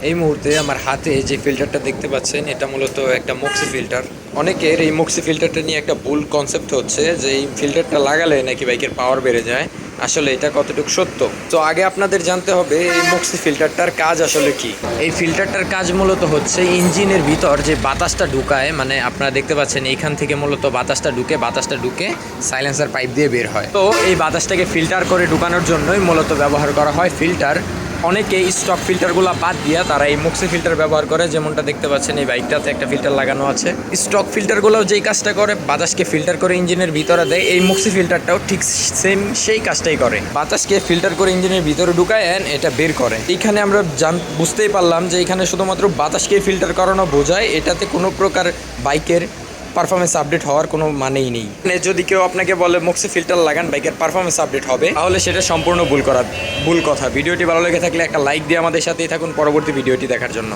এই মুহূর্তে আমার হাতে যে ফিল্টারটা দেখতে পাচ্ছেন এটা মূলত একটা মক্সি ফিল্টার। অনেকের এই মক্সি ফিল্টারটা নিয়ে একটা ভুল কনসেপ্ট হচ্ছে যে এই ফিল্টারটা লাগালে নাকি বাইকের পাওয়ার বেড়ে যায়। আসলে এটা কতটুকু সত্য, তো আগে আপনাদের জানতে হবে এই মক্সি ফিল্টারটার কাজ আসলে কি। এই ফিল্টারটার কাজ মূলত হচ্ছে ইঞ্জিনের ভিতর যে বাতাসটা ঢুকায়, মানে আপনারা দেখতে পাচ্ছেন এইখান থেকে মূলত বাতাসটা ঢুকে সাইলেন্সার পাইপ দিয়ে বের হয়। তো এই বাতাসটাকে ফিল্টার করে ঢুকানোর জন্যই মূলত ব্যবহার করা হয় ফিল্টার। অনেকে স্টক ফিল্টারগুলো বাদ দিয়ে তারা এই মক্সি ফিল্টার ব্যবহার করে, যেমনটা দেখতে পাচ্ছেন এই বাইকটাতে একটা ফিল্টার লাগানো আছে। স্টক ফিল্টারগুলো যেই কাজটা করে বাতাসকে ফিল্টার করে ইঞ্জিনের ভিতরে দেয়, এই মক্সি ফিল্টারটাও ঠিক সেম সেই কাজটাই করে, বাতাসকে ফিল্টার করে ইঞ্জিনের ভিতরে ঢুকায় এটা বের করে। এইখানে আমরা বুঝতেই পারলাম যে এখানে শুধুমাত্র বাতাসকে ফিল্টার করানো বোঝায়, এটাতে কোনো প্রকার বাইকের পারফরমেন্স আপডেট হওয়ার কোনো মানেই নেই। যদি কেউ আপনাকে বলে মক্সি ফিল্টার লাগান বাইকের পারফরমেন্স আপডেট হবে, তাহলে সেটা সম্পূর্ণ ভুল কথা। ভিডিওটি ভালো লেগে থাকলে একটা লাইক দিয়ে আমাদের সাথেই থাকুন পরবর্তী ভিডিওটি দেখার জন্য।